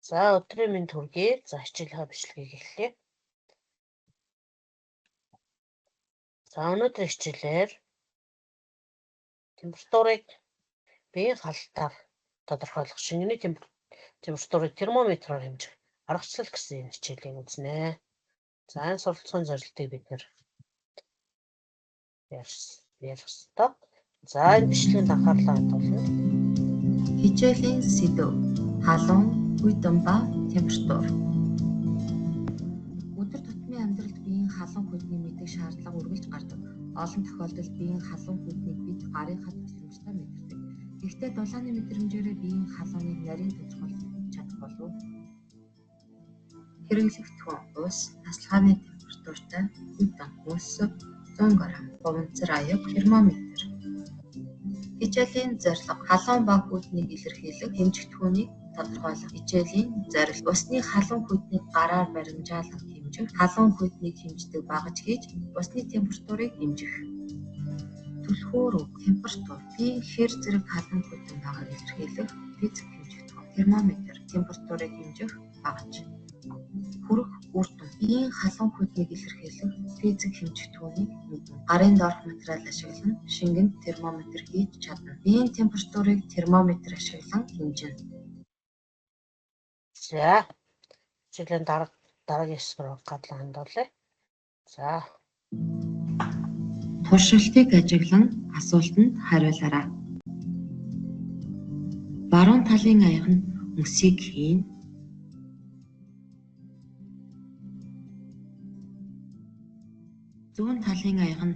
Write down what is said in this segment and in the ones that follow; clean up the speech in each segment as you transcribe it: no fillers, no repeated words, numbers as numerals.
За өдрийн минь төргий. За хичээлээ бичлэгийг эхлэе. За өнөөдрийн хичээлээр температурыг биеийн халтаар тодорхойлох шингэний температурыг термометроор хэмжих аргачлал гэсэн энэ хичээлийг үзнэ. За энэ суралцсан зорилтыг бид нэр ярих ёстой. За энэ бичлэгэнд анхаарлаа хандуулна. Хичээлийн сэдэв: халуун, хүйтэн ба температур. Өдөр тутмын амьдралд биеийн халуун хүйтнийг мэдэх шаардлага үргэлж гардаг. Олон тохиолдолд биеийн халуун хүйтнийг бид гарынхаа тусламжтай мэдэрдэг. Гэхдээ дулааны мэдрэмжээрээ биеийн халууныг нарийн тодорхойлж чадах болов уу? Хэрэглэгдэхүүн ус, тасалгааны температуртай хүйтэн ус 100 г, хуванцар аяг термометр. Хичээлийн зорилго: халуун ба хүйтнийг илэрхийлэх, хэмжигдэхүүнийг тодорхойлох. Хичээлийн зорилго: усны халуун хүйтнийг гараар баримжаалан хэмжих, халуун хүйтнийг хэмждэг багаж хийж, усны температурыг хэмжих. Түлхүүр үг: температур, биеийн хэр зэрэг халуун хүйтэн байгааг илэрхийлэх физик хэмжигдэхүүн. Термометр, температурыг хэмжих багаж. Хүрэх үр дүн: биеийн халуун хүйтнийг илэрхийлэх физик хэмжигдэхүүнийг мэднэ. Гарын доорх материал ашиглан шингэнд термометр хийж чадна. Биеийн температурыг термометр ашиглан хэмжинэ. За хичээлийн дараагийн хэсгээр гадлан хандуулъя. За Туршилтыг ажиглан асуултанд хариулаарай. Баруун талын аяга нь мөсийг хийн. Зүүн талын аяга нь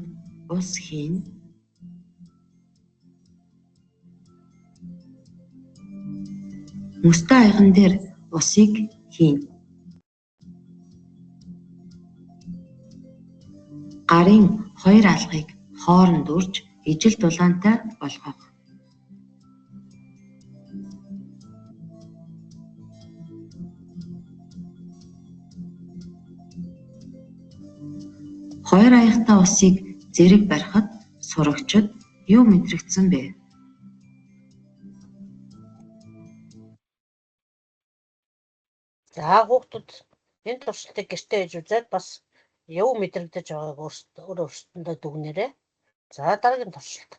ус хийн. Мөстэй аяган дээр усыг хийн. Гарын хоёр алгыг хооронд үрж ижил дулаантай болгох. Хоёр аягтай усыг зэрэг барихад сурагчид юу мэдрэгдсэн бэ? За хүүхдүүд энэ туршилтыг гэртээ хийж үзээд бас юу мэдрэгдэж байгааг өөрсдөндөө дүгнээрэй. За дараагийн туршилт.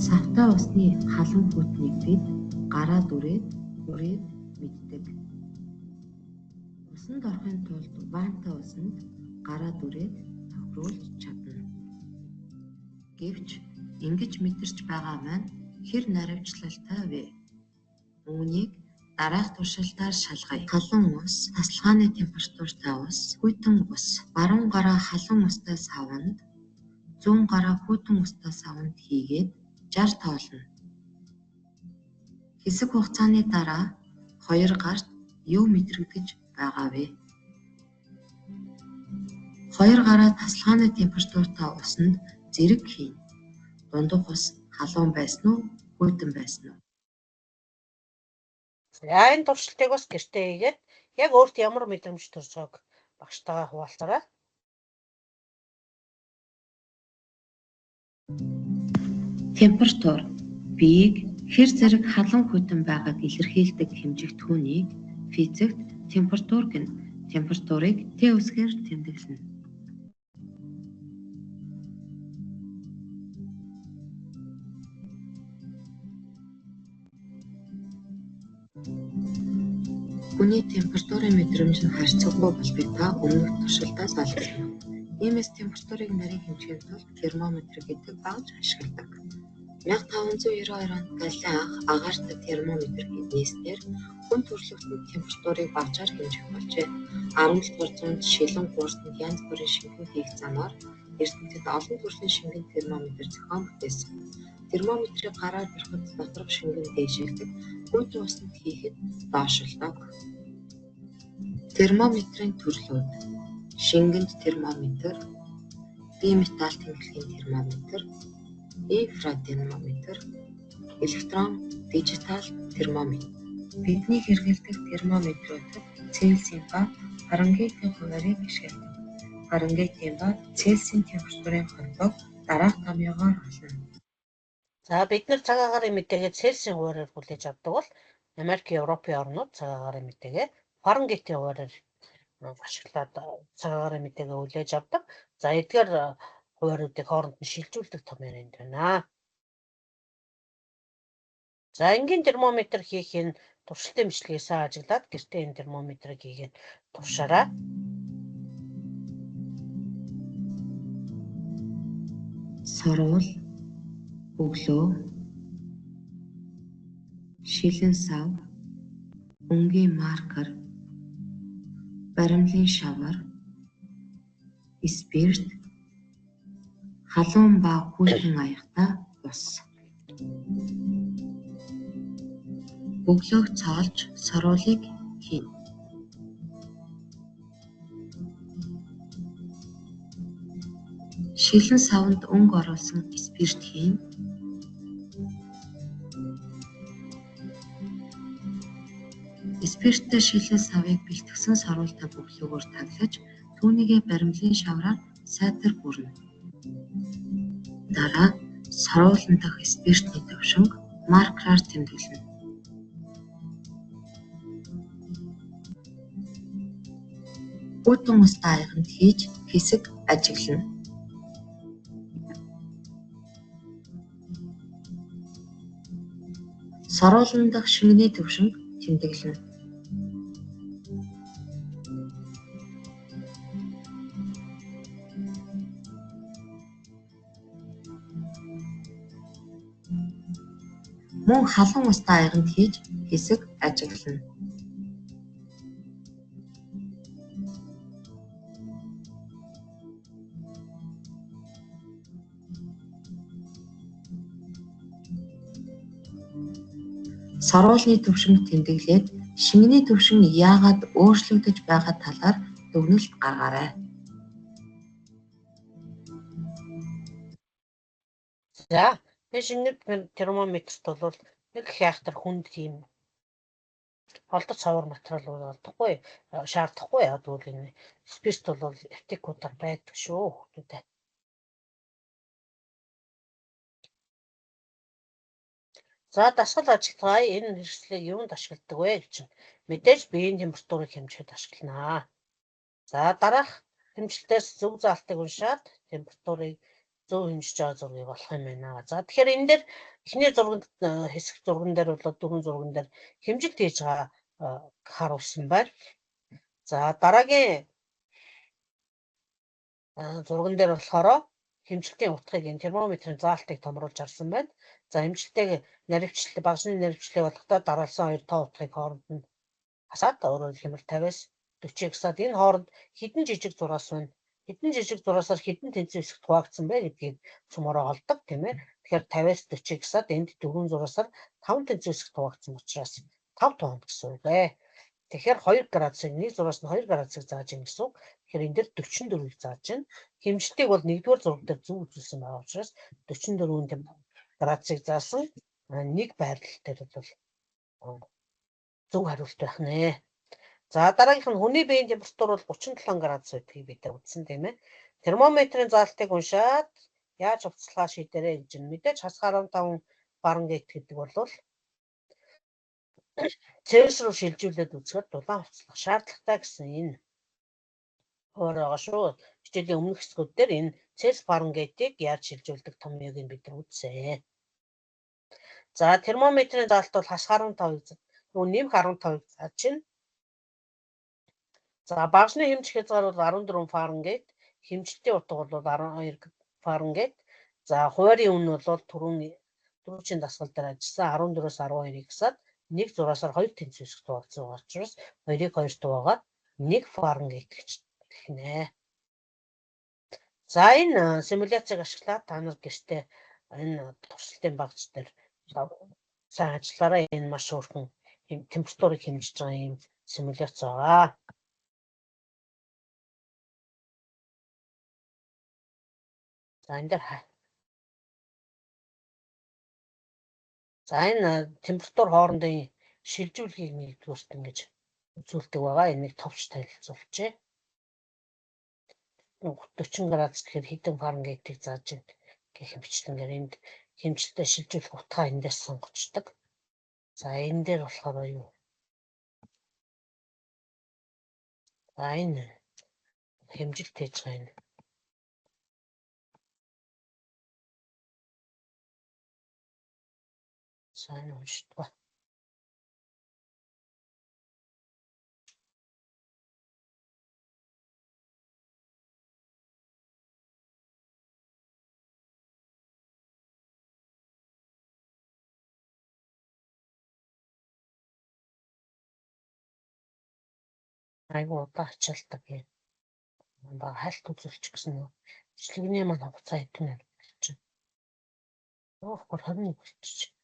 Савтай усны халуун хүйтнийг бид гараа дүрээд мэддэг. Усанд орохын тулд вантай усанд гараа дүрээд тохируулж чадна. Гэвч ингэж мэдэрч байгаа маань хэр наривчлалтай вэ? Үүнийг дараах туршилтаар шалгая. Халуун ус, тасалгааны температуртай ус, хүйтэн ус. Баруун гараа халуун устай савнд, зүүн гараа хүйтэн устай савнд хийгээд 60 тоолно. Хэсэг хугацааны дараа хоёр гарт юу мэдрэгдэж байгаа вэ? Хоёр гараа тасалгааны температуртай усанд зэрэг хийн. Дундуур ус халуун байсан уу, хүйтэн байсан уу? За энэ туршилтыг бас гэртээ хийгээд яг өөрт ямар мэдрэмж төрж байгааг багштайгаа хуваалцаарай. Температур биеийг хэр зэрэг халуун хүйтэн байгааг илэрхийлдэг хэмжигдэхүүнийг физикт температур гэнэ. Температурыг Т үсгээр тэмдэглэнэ. Хүний температурын мэдрэмж нь харьцангуй болдог та өмнөх туршилтаас олдсон. Иймээс температурыг нарийн хэмжихийн тулд термометр гэдэг багаж ашигладаг. 1592 онд Галилей анх агаартай термометр нээснээр хүн төрөлхтөнд температурыг багажаар хэмжих болжээ. 17-р зуунд шилэн гууртанд янз бүрийн шингэн хийх замаар ертөнцид олон төрлийн шингэн термометр зохион бүтээсэн. Термометрийг гараар барихад доторх шингэн дээшилдэг, хүйтэн усанд хийхэд доошилдог. Термометрийн төрлүүд: шингэнд термометр, бие металл тэмдэглэхийн термометр, инфратермометр, электрон, дижитал термометр. Бидний хэрэглэдэг термометруудад Цельсийн ба Фаренгейтийн хуваарийг ашигладаг. Фаренгейтийн ба Цельсийн температурын холбоог дараах томьёогоор олно. За бид нар цаг агаарын мэдээгээ Цельсийн хуваараар хүлээж авдаг бол Америк, Европын орнууд цаг агаарын мэдээгээ Фаренгейтийн хуваараар ашиглаад цаг агаарын мэдээгээ хүлээж авдаг. За эдгээр хувааруудыг хооронд нь шилжүүлдэг томьёор энд байна. За энгийн термометр хийх энэ туршилтын бичлэгээ сайн ажиглаад гэртээ энэ термометрыг хийгээд туршаарай. Сорвол, өглөө, шилэн сав, өнгийн маркер, баримлын шавар, спирт, халуун ба хүйтэн аягатай ус. Өглөөг цоолж сорволыг хийн. Шилэн савнд өнгө оруулсан спирт хийн. Спирттэй шилэн савыг бэлтгэсэн сорволтой бөглөөгөөр таглаж, түүнийгээ баримлын шавраар сайтар бүрнэ. Дараа сорволн дахь спиртний төвшинг маркераар тэмдэглэнэ. Хүйтэн устай аяганд хийж хэсэг ажиглана. Сорволн дахь шингэний төвшинг тэмдэглэнэ. Мөн халуун устай аяганд хийж хэсэг ажиглана. Сорволны төвшинг тэмдэглээд шингэний төвшин яагаад өөрчлөгдөж байгаа талаар дүгнэлт гаргаарай. За энэ шингэний термометрт бол нэг хайхтар хүнд тийм холдож цавар материал болдохгүй шаардахгүй яа тэгвэл энэ спирт бол эвтикуудаар байдаг шүү хүмүүстээ. За дасгал ажиллагаа энэ хэрэгслийг юунд ашигладаг вэ гэж мэдээж биеийн температурыг хэмжихэд ашигланаа. За дараах хэмжилтээс зөв заалтыг уншаад температурыг зөв хэмжиж байгаа зургийг олох юм байна. За тэгэхээр энэ дээр эхний зурганд хэсэг зурган дээр бол дөрвөн зурган дээр хэмжилт хийж байгаа харуулсан байна. За дараагийн зурган дээр болохоор хэмжилтийн утгыг энэ термометрийн заалтыг томруулж харсан байна. За хэмжилтэйг наривчлал багшны наривчлал болохдоо дараалсан хоёр тоо утгыг хооронд нь хасаад өөрөөр хэлбэл 50-аас 40 гэсаад энэ хооронд хідэн жижиг зураас байна. Хідэн жижиг зураасаар хідэн тэнцвэр хэсэгт хуваагдсан байна гэдгийг цөмөрөө олдог тийм ээ. Тэгэхээр 50-аас 40 гэсаад энд дөрвөн зураасаар 5 тэнцвэр хэсэгт хуваагдсан учраас 5 тоонд гэсэн үг ээ. Тэгэхээр 2 градусыг нэг зураас нь 2 градусыг зааж ийн гэсэн үг. Тэгэхээр энэ дээр 44-ийг зааж байна. Хэмжилтийг бол нэгдүгээр зураг дээр зөв үзүүлсэн байгаа учраас 44 градусыг заасан нэг байрлал дээр бол зөв хариулт байх нэ. За дараагийнх нь хүний биеийн температур бол 37 градус байдгийг бид үзсэн тийм ээ. Термометрийн заалтыг уншаад яаж хувцалгаа шийдэрэй гэж нь мэдээж хасгаар 15 Фаренгейт гэдэг бол Цельс руу шилжүүлээд үзэхэд дулаан хувцлах шаардлагатай гэсэн энэ өөр байгаа шүү. Хичээлийн өмнөх хэсгүүд дээр энэ Цельс Фаренгейтийг яаж шилжүүлдэг томьёог нь бид нар үзсэн. За термометрийн заалт бол хасгаар 15-ыг нэмэх 15-ыг зааж чинь. За багшны хэмжих хязгаар бол 14 Фаренгейт, хэмжилтийн утга бол 12 Фаренгейт. За хуваарийн үн бол түрүүчийн дасгал дээр ажилласан 14-өөс 12-ыг гасаад нэг зураасаар 2 тэнцвэр хэсэгт хуваагдсан байгаа учраас 2-ыг 2 туугаад 1 Фаренгейт гэж хэлнэ. За энэ симуляцийг ашиглаад та нар гэртээ энэ туршилтын багц дээр сайн ажиллаарай. Энэ маш өөрхөн температурыг хэмжиж байгаа юм симуляц байгаа. За энэ дээр за энэ температур хоорондын шилжүүлгийг нэгдүгээрт ингэж үзүүлдэг байгаа. Энийг товч танилцуулжээ. 40 градус гэхээр хэдэн Фаренгейтийг зааж байна. гэх мэтчлэнгээр энд хэмжилтээ шилжүүлэх утгаа эндээс сонгочдөг. За энэ дээр болохоор юу? За энэ хэмжилт хийж байгаа энэ. Сайн уншдаг. Айгуу удаа ачаалдаг юм. Ба хальт үзүүлч гэсэн нөө бичлэгний маань хугацаа хэдэн минут болж байна. Оо 21 болчих.